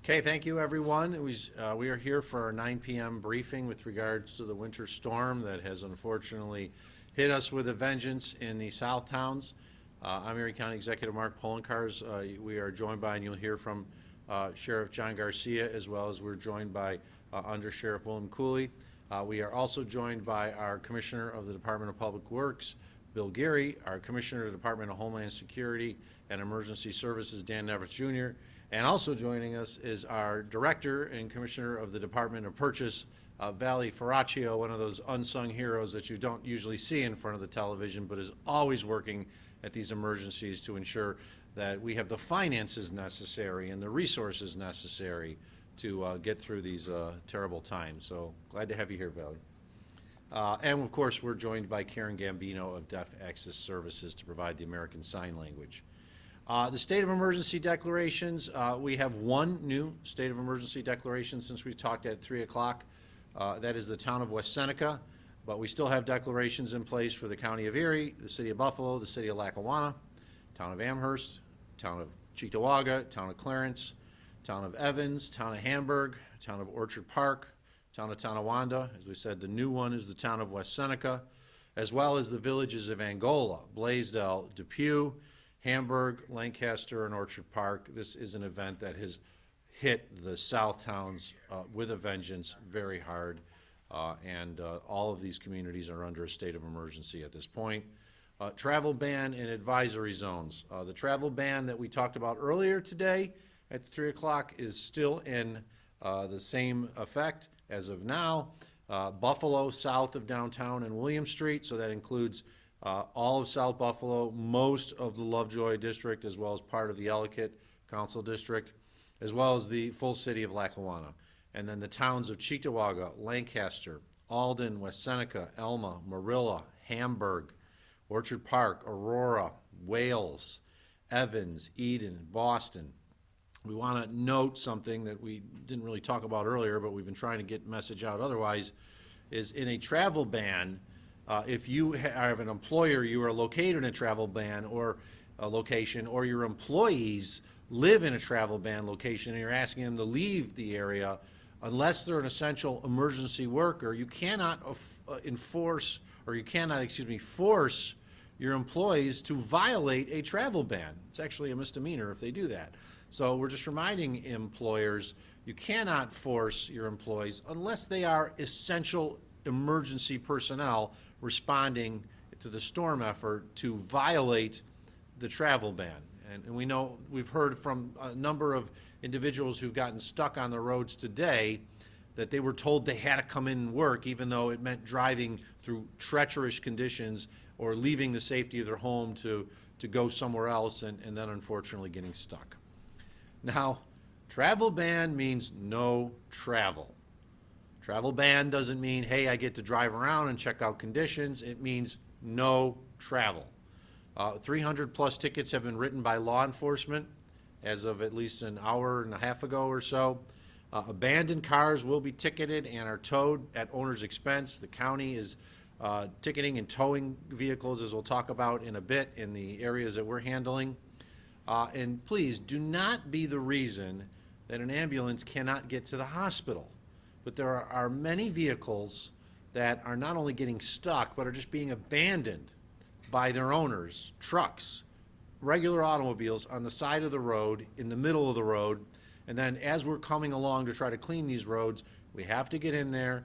Okay, thank you, everyone. We are here for our 9 p.m. briefing with regards to the winter storm that has unfortunately hit us with a vengeance in the South Towns. I'm Erie County Executive Mark Polenkars. We are joined by, and you'll hear from Sheriff John Garcia, as well as we're joined by Under Sheriff William Cooley. We are also joined by our Commissioner of the Department of Public Works, Bill Geary, our Commissioner of the Department of Homeland Security and Emergency Services, Dan Nevers Jr., and also joining us is our Director and Commissioner of the Department of Purchase, Valley Faraccio, one of those unsung heroes that you don't usually see in front of the television, but is always working at these emergencies to ensure that we have the finances necessary and the resources necessary to get through these terrible times. So glad to have you here, Valley. And of course, we're joined by Karen Gambino of Deaf Access Services to provide the American Sign Language. The state of emergency declarations, we have one new state of emergency declaration since we talked at 3 o'clock. That is the town of West Seneca, but we still have declarations in place for the county of Erie, the city of Buffalo, the city of Lackawanna, town of Amherst, town of Cheektowaga, town of Clarence, town of Evans, town of Hamburg, town of Orchard Park, town of Tonawanda. As we said, the new one is the town of West Seneca, as well as the villages of Angola, Blaisdell, Depew, Hamburg, Lancaster, and Orchard Park. This is an event that has hit the South Towns with a vengeance very hard, and all of these communities are under a state of emergency at this point. Travel ban and advisory zones. The travel ban that we talked about earlier today at 3 o'clock is still in the same effect as of now. Buffalo, south of downtown, and William Street, so that includes all of South Buffalo, most of the Lovejoy district, as well as part of the Ellicott Council District, as well as the full city of Lackawanna. And then the towns of Cheektowaga, Lancaster, Alden, West Seneca, Elma, Marilla, Hamburg, Orchard Park, Aurora, Wales, Evans, Eden, Boston. We want to note something that we didn't really talk about earlier, but we've been trying to get the message out otherwise, is in a travel ban, if you have an employer, you are located in a travel ban or a location, or your employees live in a travel ban location and you're asking them to leave the area, unless they're an essential emergency worker, you cannot force your employees to violate a travel ban. It's actually a misdemeanor if they do that. So we're just reminding employers, you cannot force your employees unless they are essential emergency personnel responding to the storm effort to violate the travel ban. And we know, we've heard from a number of individuals who've gotten stuck on the roads today that they were told they had to come in and work, even though it meant driving through treacherous conditions or leaving the safety of their home to go somewhere else, and then unfortunately getting stuck. Now, travel ban means no travel. Travel ban doesn't mean, hey, I get to drive around and check out conditions. It means no travel. 300 plus tickets have been written by law enforcement as of at least an hour and a half ago or so. Abandoned cars will be ticketed and are towed at owner's expense. The county is ticketing and towing vehicles, as we'll talk about in a bit, in the areas that we're handling. And please do not be the reason that an ambulance cannot get to the hospital. But there are many vehicles that are not only getting stuck, but are just being abandoned by their owners, trucks, regular automobiles on the side of the road, in the middle of the road. And then as we're coming along to try to clean these roads, we have to get in there,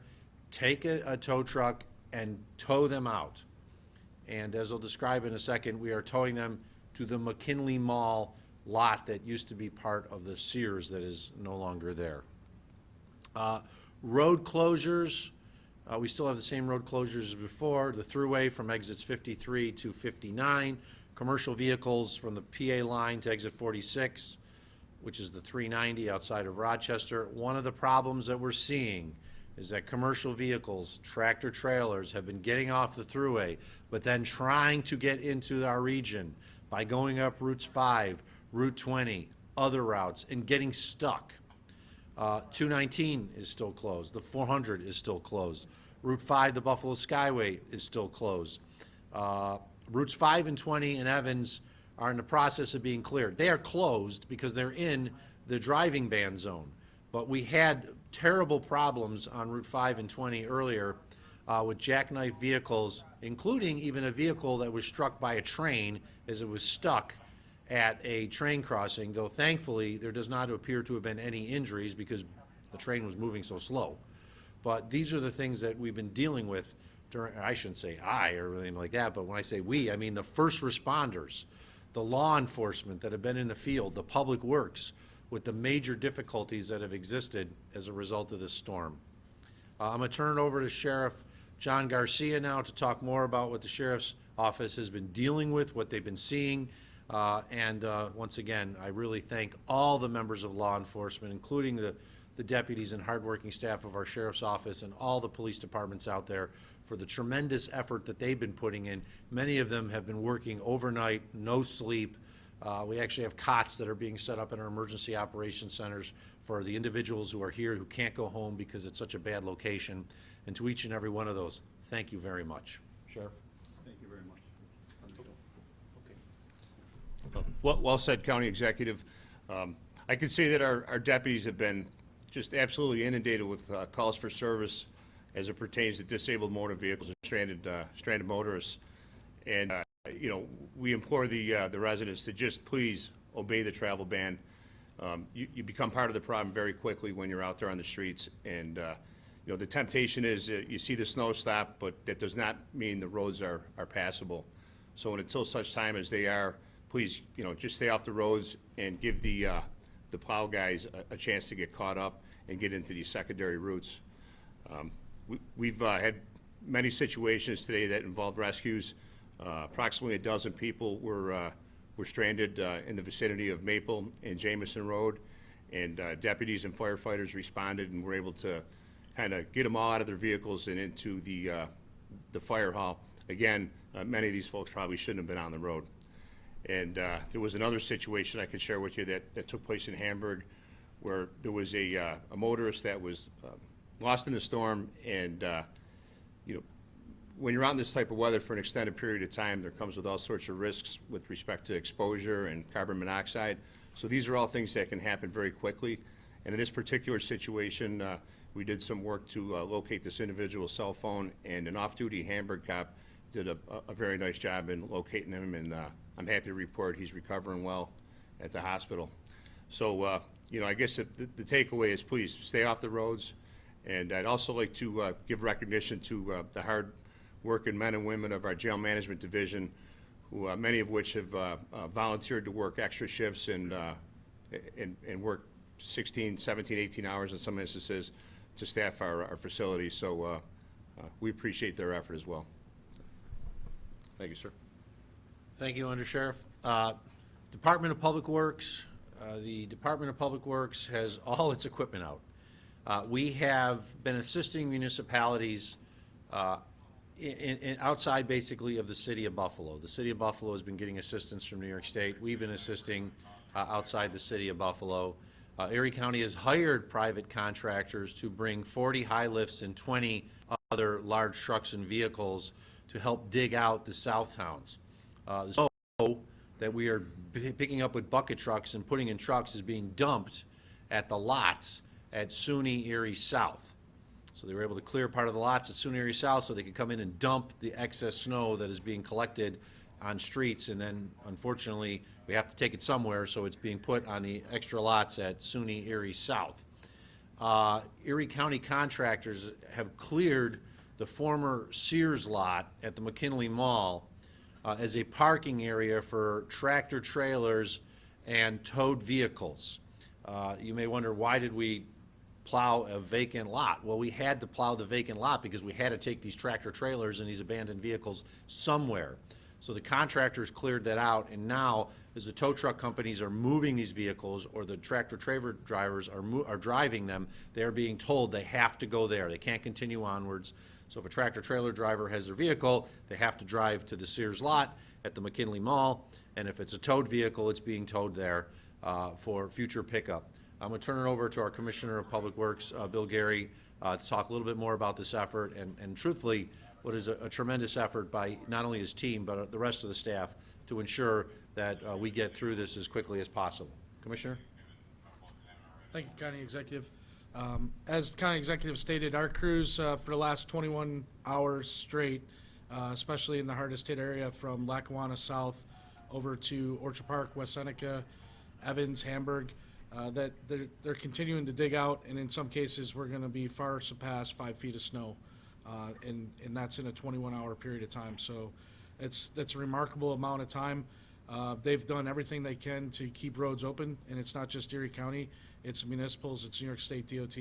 take a tow truck, and tow them out. And as I'll describe in a second, we are towing them to the McKinley Mall lot that used to be part of the Sears that is no longer there. Road closures, we still have the same road closures as before. The thruway from exits 53 to 59, commercial vehicles from the PA line to exit 46, which is the 390 outside of Rochester. One of the problems that we're seeing is that commercial vehicles, tractor trailers, have been getting off the thruway, but then trying to get into our region by going up routes 5, Route 20, other routes, and getting stuck. 219 is still closed. The 400 is still closed. Route 5, the Buffalo Skyway, is still closed. Routes 5 and 20 in Evans are in the process of being cleared. They are closed because they're in the driving ban zone. But we had terrible problems on Route 5 and 20 earlier with jackknife vehicles, including even a vehicle that was struck by a train as it was stuck at a train crossing, though thankfully there does not appear to have been any injuries because the train was moving so slow. But these are the things that we've been dealing with during, I shouldn't say I or anything like that, but when I say we, I mean the first responders, the law enforcement that have been in the field, the public works, with the major difficulties that have existed as a result of this storm. I'm going to turn it over to Sheriff John Garcia now to talk more about what the Sheriff's Office has been dealing with, what they've been seeing, and once again, I really thank all the members of law enforcement, including the deputies and hardworking staff of our Sheriff's Office and all the police departments out there for the tremendous effort that they've been putting in. Many of them have been working overnight, no sleep. We actually have cots that are being set up in our emergency operations centers for the individuals who are here who can't go home because it's such a bad location. And to each and every one of those, thank you very much. Sheriff? Thank you very much. Okay. Well said, County Executive. I can say that our deputies have been just absolutely inundated with calls for service as it pertains to disabled motor vehicles and stranded motorists. And you know, we implore the residents to just please obey the travel ban. You become part of the problem very quickly when you're out there on the streets. And you know, the temptation is you see the snow stop, but that does not mean the roads are passable. So until such time as they are, please, you know, just stay off the roads and give the plow guys a chance to get caught up and get into these secondary routes. We've had many situations today that involved rescues. Approximately a dozen people were stranded in the vicinity of Maple and Jameson Road, and deputies and firefighters responded and were able to kind of get them all out of their vehicles and into the fire hall. Again, many of these folks probably shouldn't have been on the road. And there was another situation I could share with you that took place in Hamburg, where there was a motorist that was lost in the storm, and you know, when you're out in this type of weather for an extended period of time, there comes with all sorts of risks with respect to exposure and carbon monoxide. So these are all things that can happen very quickly. And in this particular situation, we did some work to locate this individual's cell phone, and an off-duty Hamburg cop did a very nice job in locating him, and I'm happy to report he's recovering well at the hospital. So, you know, I guess the takeaway is please stay off the roads. And I'd also like to give recognition to the hard working men and women of our jail management division, who many of which have volunteered to work extra shifts and work 16, 17, 18 hours in some instances to staff our facilities. So we appreciate their effort as well. Thank you, sir. Thank you, Under Sheriff. Department of Public Works. The Department of Public Works has all its equipment out. We have been assisting municipalities outside basically of the city of Buffalo. The city of Buffalo has been getting assistance from New York State. We've been assisting outside the city of Buffalo. Erie County has hired private contractors to bring 40 high lifts and 20 other large trucks and vehicles to help dig out the south towns. The snow that we are picking up with bucket trucks and putting in trucks is being dumped at the lots at SUNY Erie South. So they were able to clear part of the lots at SUNY Erie South so they could come in and dump the excess snow that is being collected on streets, and then unfortunately we have to take it somewhere, so it's being put on the extra lots at SUNY Erie South. Erie County contractors have cleared the former Sears lot at the McKinley Mall as a parking area for tractor trailers and towed vehicles. You may wonder, why did we plow a vacant lot? Well, we had to plow the vacant lot because we had to take these tractor trailers and these abandoned vehicles somewhere. So the contractors cleared that out, and now as the tow truck companies are moving these vehicles, or the tractor trailer drivers are driving them, they're being told they have to go there. They can't continue onwards. So if a tractor trailer driver has their vehicle, they have to drive to the Sears lot at the McKinley Mall, and if it's a towed vehicle, it's being towed there for future pickup. I'm going to turn it over to our Commissioner of Public Works, Bill Gary, to talk a little bit more about this effort, and truthfully, what is a tremendous effort by not only his team, but the rest of the staff to ensure that we get through this as quickly as possible. Commissioner? Thank you, County Executive. As the County Executive stated, our crews for the last 21 hours straight, especially in the hardest hit area from Lackawanna South over to Orchard Park, West Seneca, Evans, Hamburg, that they're continuing to dig out, and in some cases we're going to be far surpassed 5 feet of snow, and that's in a 21-hour period of time. So that's a remarkable amount of time. They've done everything they can to keep roads open, and it's not just Erie County, it's municipals, it's New York State DOT.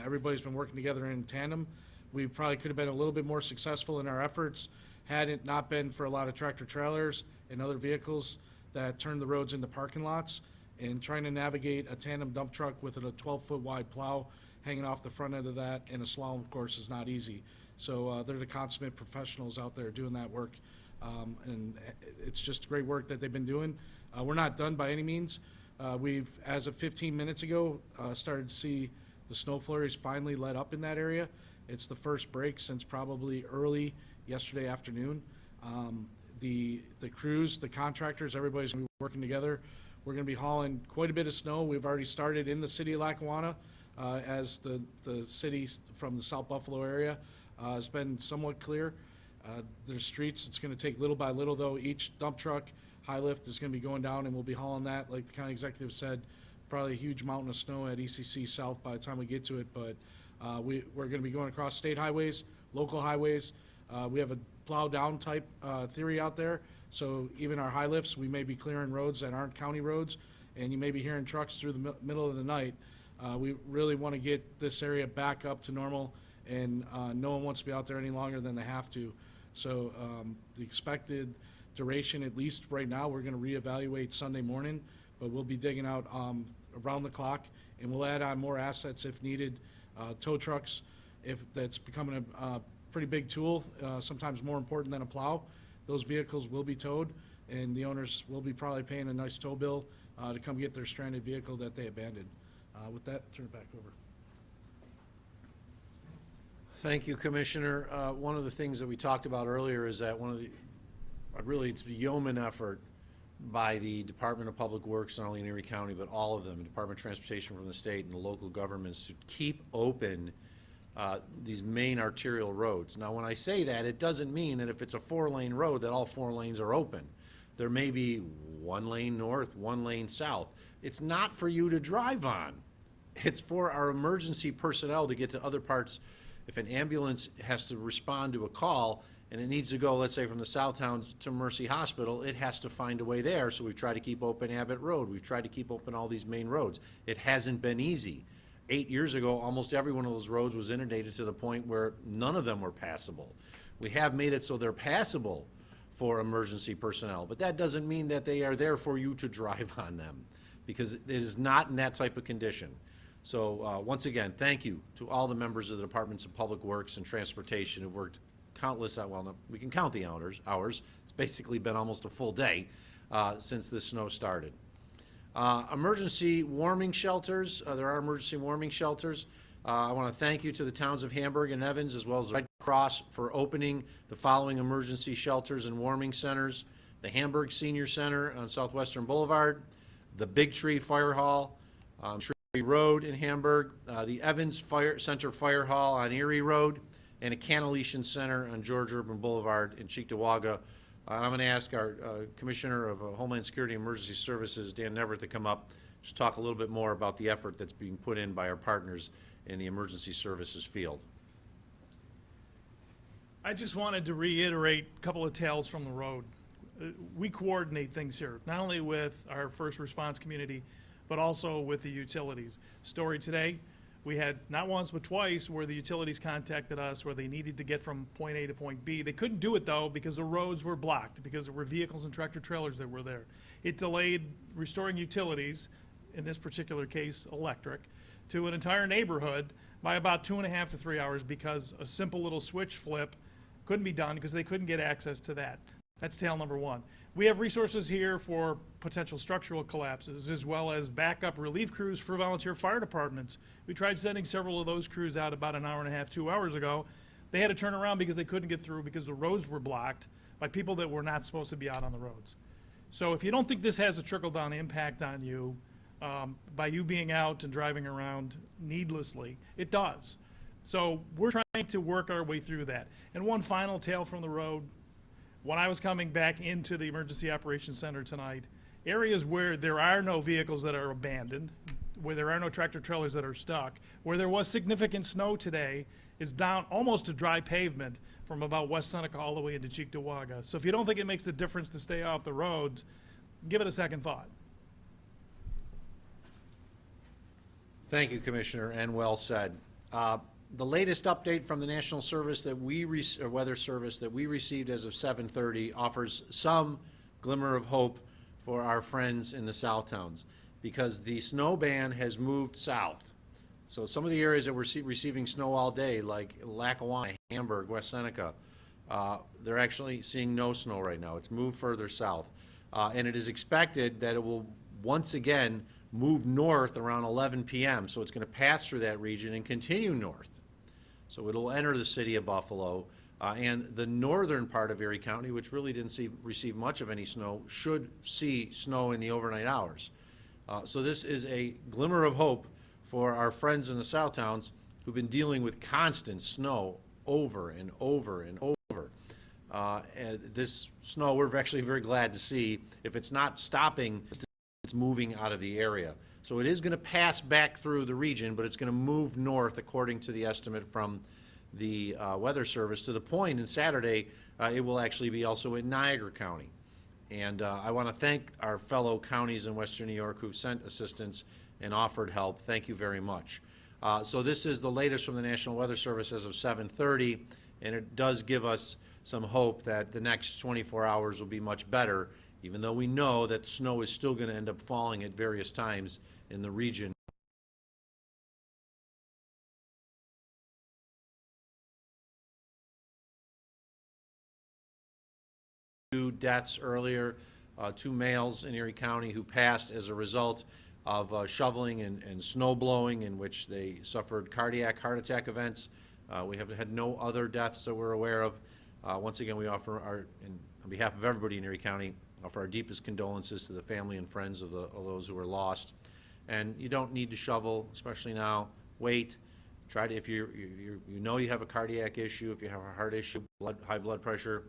Everybody's been working together in tandem. We probably could have been a little bit more successful in our efforts had it not been for a lot of tractor trailers and other vehicles that turn the roads into parking lots, and trying to navigate a tandem dump truck with a 12-foot wide plow hanging off the front end of that in a slalom course is not easy. So they're the consummate professionals out there doing that work. And it's just great work that they've been doing. We're not done by any means. We've, as of 15 minutes ago, started to see the snow flurries finally let up in that area. It's the first break since probably early yesterday afternoon. The crews, the contractors, everybody's going to be working together. We're going to be hauling quite a bit of snow. We've already started in the city of Lackawanna, as the city from the South Buffalo area has been somewhat clear. There's streets. It's going to take little by little, though. Each dump truck, high lift, is going to be going down, and we'll be hauling that, like the county executive said, probably a huge mountain of snow at ECC South by the time we get to it. But we're going to be going across state highways, local highways. We have a plow down type theory out there. So even our high lifts, we may be clearing roads that aren't county roads, and you may be hearing trucks through the middle of the night. We really want to get this area back up to normal, and no one wants to be out there any longer than they have to. So the expected duration, at least right now, we're going to reevaluate Sunday morning, but we'll be digging out around the clock, and we'll add on more assets if needed. Tow trucks, if that's becoming a pretty big tool, sometimes more important than a plow. Those vehicles will be towed, and the owners will be probably paying a nice tow bill to come get their stranded vehicle that they abandoned. With that, turn it back over. Thank you, Commissioner. One of the things that we talked about earlier is that really it's a yeoman effort by the Department of Public Works, not only in Erie County, but all of them, the Department of Transportation from the state and the local governments, to keep open these main arterial roads. Now, when I say that, it doesn't mean that if it's a 4-lane road that all 4 lanes are open. There may be 1 lane north, 1 lane south. It's not for you to drive on. It's for our emergency personnel to get to other parts. If an ambulance has to respond to a call and it needs to go, let's say, from the Southtowns to Mercy Hospital, it has to find a way there. So we've tried to keep open Abbott Road. We've tried to keep open all these main roads. It hasn't been easy. 8 years ago, almost every one of those roads was inundated to the point where none of them were passable. We have made it so they're passable for emergency personnel, but that doesn't mean that they are there for you to drive on them, because it is not in that type of condition. So once again, thank you to all the members of the Departments of Public Works and Transportation who've worked countless, well, we can count the hours. It's basically been almost a full day since this snow started. Emergency warming shelters. There are emergency warming shelters. I want to thank you to the towns of Hamburg and Evans, as well as the Red Cross, for opening the following emergency shelters and warming centers: the Hamburg Senior Center on Southwestern Boulevard, the Big Tree Fire Hall on Tree Road in Hamburg, the Evans Center Fire Hall on Erie Road, and a Cannelation Center on George Urban Boulevard in Cheektowaga. I'm going to ask our Commissioner of Homeland Security and Emergency Services, Dan Neverett, to come up, just talk a little bit more about the effort that's being put in by our partners in the emergency services field. I just wanted to reiterate a couple of tales from the road. We coordinate things here, not only with our first response community, but also with the utilities. Story today, we had not once but twice where the utilities contacted us where they needed to get from point A to point B. They couldn't do it, though, because the roads were blocked, because there were vehicles and tractor trailers that were there. It delayed restoring utilities, in this particular case electric, to an entire neighborhood by about 2.5 to 3 hours, because a simple little switch flip couldn't be done because they couldn't get access to that. That's tale number one. We have resources here for potential structural collapses, as well as backup relief crews for volunteer fire departments. We tried sending several of those crews out about an hour and a half, 2 hours ago. They had to turn around because they couldn't get through because the roads were blocked by people that were not supposed to be out on the roads. So if you don't think this has a trickle-down impact on you, by you being out and driving around needlessly. It does. So we're trying to work our way through that. And one final tale from the road. When I was coming back into the Emergency Operations Center tonight, areas where there are no vehicles that are abandoned, where there are no tractor trailers that are stuck, where there was significant snow today, is down almost to dry pavement from about West Seneca all the way into Cheektowaga. So if you don't think it makes a difference to stay off the roads, give it a second thought. Thank you, Commissioner, and well said. The latest update from the National Service that we Weather Service that we received as of 7:30 offers some glimmer of hope for our friends in the South Towns, because the snow ban has moved south. So some of the areas that were receiving snow all day, like Lackawanna, Hamburg, West Seneca, they're actually seeing no snow right now. It's moved further south. And it is expected that it will once again move north around 11 p.m. So it's going to pass through that region and continue north. So it'll enter the city of Buffalo, and the northern part of Erie County, which really didn't receive much of any snow, should see snow in the overnight hours. So this is a glimmer of hope for our friends in the South Towns who've been dealing with constant snow over and over and over. And this snow, we're actually very glad to see. If it's not stopping, it's moving out of the area. So it is going to pass back through the region, but it's going to move north according to the estimate from the Weather Service, to the point in Saturday it will actually be also in Niagara County. And I want to thank our fellow counties in Western New York who've sent assistance and offered help. Thank you very much. So this is the latest from the National Weather Service as of 7:30, and it does give us some hope that the next 24 hours will be much better, even though we know that snow is still going to end up falling at various times in the region. 2 deaths earlier, 2 males in Erie County who passed as a result of shoveling and snow blowing, in which they suffered cardiac heart attack events. We have had no other deaths that we're aware of. Once again, we offer on behalf of everybody in Erie County, offer our deepest condolences to the family and friends of those who were lost. And you don't need to shovel, especially now. Wait. Try to, if you know you have a cardiac issue, if you have a heart issue, high blood pressure,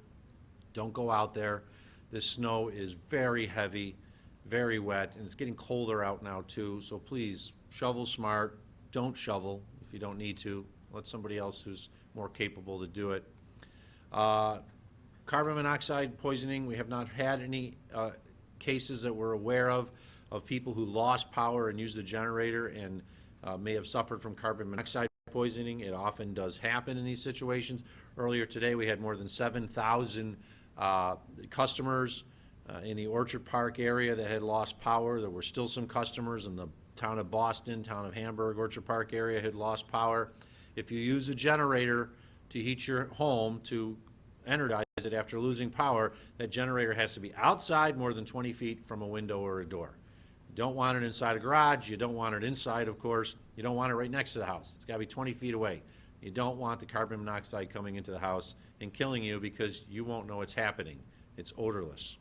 don't go out there. This snow is very heavy, very wet, and it's getting colder out now too. So please, shovel smart. Don't shovel if you don't need to. Let somebody else who's more capable to do it. Carbon monoxide poisoning, we have not had any cases that we're aware of people who lost power and used the generator and may have suffered from carbon monoxide poisoning. It often does happen in these situations. Earlier today, we had more than 7,000 customers in the Orchard Park area that had lost power. There were still some customers in the town of Boston, town of Hamburg, Orchard Park area had lost power. If you use a generator to heat your home, to energize it after losing power, that generator has to be outside more than 20 feet from a window or a door. You don't want it inside a garage. You don't want it inside, of course. You don't want it right next to the house. It's got to be 20 feet away. You don't want the carbon monoxide coming into the house and killing you because you won't know it's happening. It's odorless.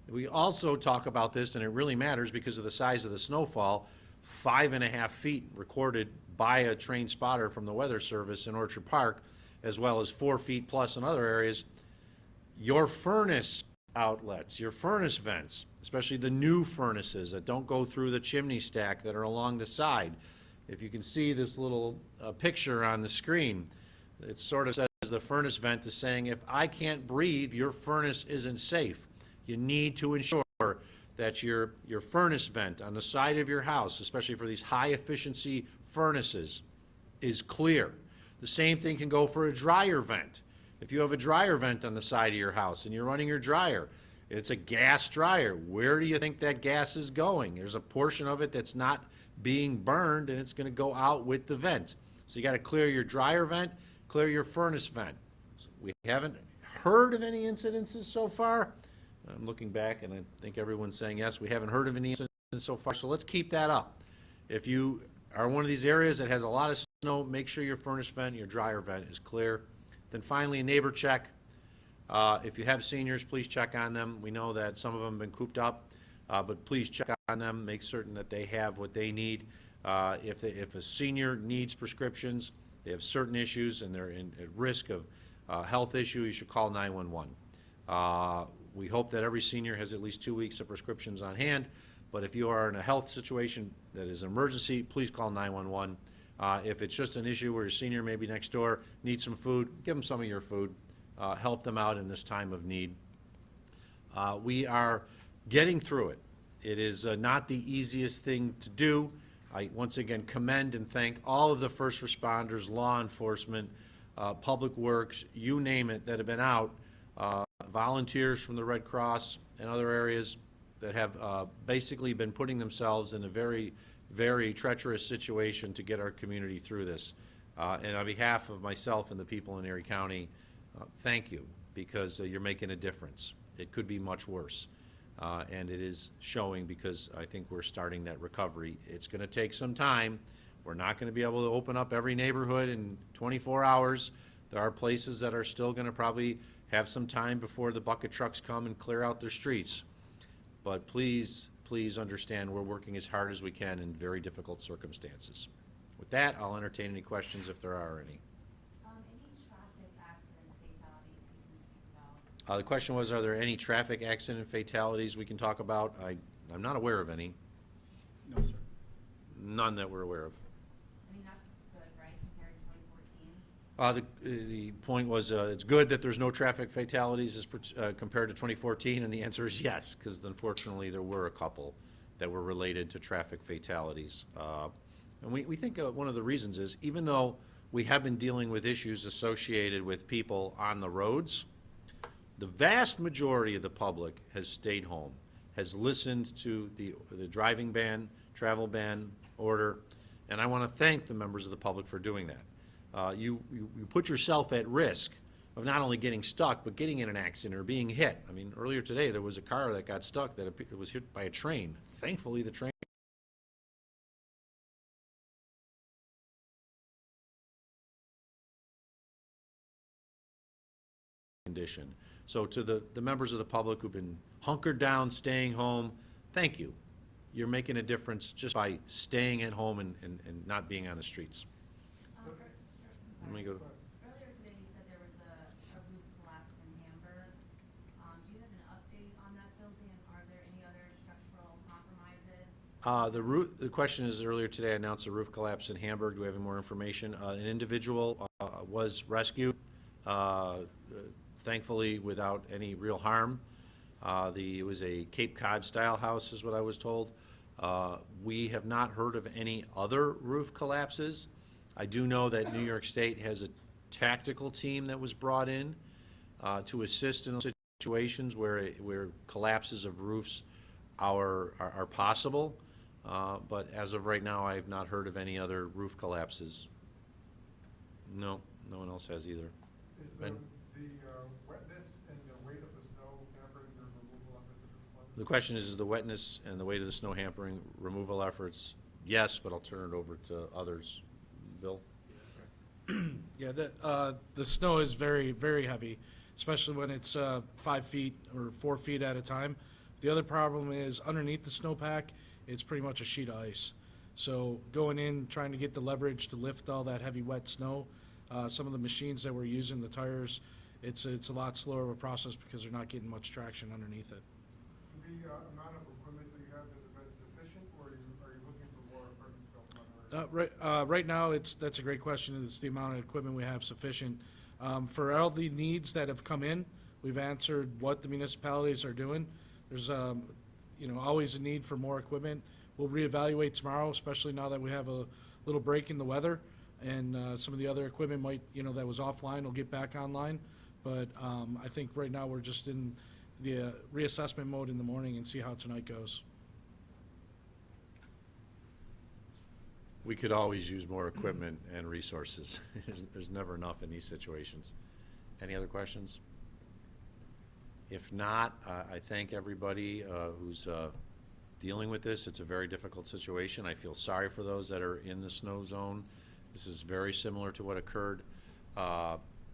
We also talk about this, and it really matters because of the size of the snowfall, 5.5 feet recorded by a trained spotter from the Weather Service in Orchard Park, as well as 4 feet plus in other areas. Your furnace outlets, your furnace vents, especially the new furnaces that don't go through the chimney stack that are along the side. If you can see this little picture on the screen, it sort of says the furnace vent is saying, if I can't breathe, your furnace isn't safe. You need to ensure that your furnace vent on the side of your house, especially for these high efficiency furnaces, is clear. The same thing can go for a dryer vent. If you have a dryer vent on the side of your house and you're running your dryer, it's a gas dryer. Where do you think that gas is going? There's a portion of it that's not being burned, and it's going to go out with the vent. So you got to clear your dryer vent, clear your furnace vent. So we haven't heard of any incidences so far. I'm looking back, and I think everyone's saying yes. We haven't heard of any incidents so far, so let's keep that up. If you are one of these areas that has a lot of snow, make sure your furnace vent, your dryer vent is clear. Then finally, a neighbor check. If you have seniors, please check on them. We know that some of them have been cooped up but please check on them, make certain that they have what they need. If a senior needs prescriptions, they have certain issues, and they're at risk of health issue, you should call 911. We hope that every senior has at least 2 weeks of prescriptions on hand, but if you are in a health situation that is an emergency, please call 911. If it's just an issue where your senior may be next door, needs some food, give them some of your food. Help them out in this time of need. We are getting through it. It is not the easiest thing to do. I once again commend and thank all of the first responders, law enforcement, public works, you name it, that have been out, volunteers from the Red Cross and other areas that have basically been putting themselves in a very, very treacherous situation to get our community through this. And on behalf of myself and the people in Erie County, thank you, because you're making a difference. It could be much worse. And it is showing, because I think we're starting that recovery. It's going to take some time. We're not going to be able to open up every neighborhood in 24 hours. There are places that are still going to probably have some time before the bucket trucks come and clear out their streets. But please, please understand we're working as hard as we can in very difficult circumstances. With that, I'll entertain any questions if there are any. Any traffic accident fatalities you can speak about? The question was, are there any traffic accident fatalities we can talk about? I'm not aware of any. No, sir. None that we're aware of. I mean, that's good, right, compared to 2014? The point was, it's good that there's no traffic fatalities as compared to 2014, and the answer is yes, because unfortunately there were a couple that were related to traffic fatalities. And we think one of the reasons is, even though we have been dealing with issues associated with people on the roads, the vast majority of the public has stayed home, has listened to the driving ban, travel ban order, and I want to thank the members of the public for doing that. You put yourself at risk of not only getting stuck, but getting in an accident or being hit. I mean, earlier today there was a car that got stuck that it was hit by a train. Thankfully, the train condition. So to the members of the public who've been hunkered down, staying home, thank you. You're making a difference just by staying at home and not being on the streets. Let me go to. Earlier today, you said there was a roof collapse in Hamburg. Do you have an update on that building? Are there any other structural compromises? The question is, earlier today I announced a roof collapse in Hamburg. Do we have any more information? An individual was rescued, thankfully without any real harm. It was a Cape Cod style house is what I was told. We have not heard of any other roof collapses. I do know that New York State has a tactical team that was brought in to assist in those situations where collapses of roofs are possible. But as of right now, I have not heard of any other roof collapses. No, no one else has either. Is Ben? the wetness and the weight of the snow hampering the removal efforts at this point? The question is the wetness and the weight of the snow hampering removal efforts? Yes, but I'll turn it over to others. Bill? Yeah, the snow is very, very heavy, especially when it's 5 feet or 4 feet at a time. The other problem is underneath the snowpack, it's pretty much a sheet of ice. So going in, trying to get the leverage to lift all that heavy, wet snow, some of the machines that we're using, the tires, it's a lot slower of a process because they're not getting much traction underneath it. The amount of equipment that you have, has it been sufficient, or are you looking for more equipment still? Right now, that's a great question. It's the amount of equipment we have sufficient. For all the needs that have come in, we've answered what the municipalities are doing. There's always a need for more equipment. We'll reevaluate tomorrow, especially now that we have a little break in the weather, and some of the other equipment might, that was offline will get back online. But I think right now we're just in the reassessment mode in the morning and see how tonight goes. We could always use more equipment and resources. There's never enough in these situations. Any other questions? If not, I thank everybody who's dealing with this. It's a very difficult situation. I feel sorry for those that are in the snow zone. This is very similar to what occurred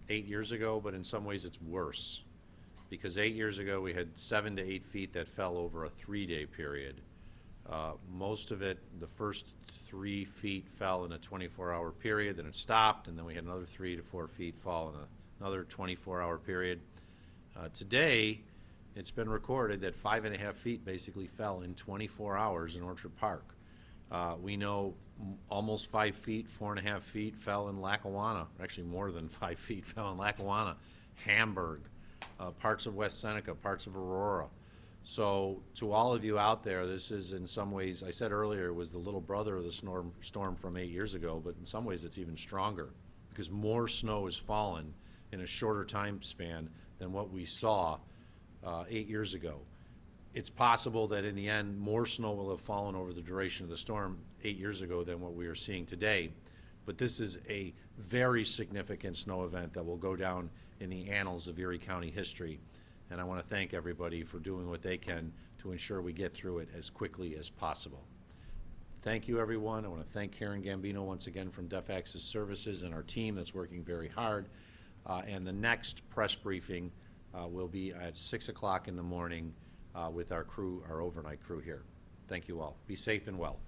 8 years ago, but in some ways it's worse. because 8 years ago we had 7 to 8 feet that fell over a 3-day period. Most of it, the first 3 feet fell in a 24-hour period, then it stopped, and then we had another 3 to 4 feet fall in another 24-hour period. Today, it's been recorded that 5.5 feet basically fell in 24 hours in Orchard Park. We know almost 5 feet, 4.5 feet fell in Lackawanna. Actually, more than 5 feet fell in Lackawanna, Hamburg, parts of West Seneca, parts of Aurora. So to all of you out there, this is in some ways, I said earlier, it was the little brother of the storm from 8 years ago, but in some ways it's even stronger because more snow has fallen in a shorter time span than what we saw 8 years ago. It's possible that in the end, more snow will have fallen over the duration of the storm 8 years ago than what we are seeing today. But this is a very significant snow event that will go down in the annals of Erie County history. And I want to thank everybody for doing what they can to ensure we get through it as quickly as possible. Thank you, everyone. I want to thank Karen Gambino once again from Deaf Access Services and our team that's working very hard. And the next press briefing will be at 6 o'clock in the morning with our crew, our overnight crew here. Thank you all. Be safe and well.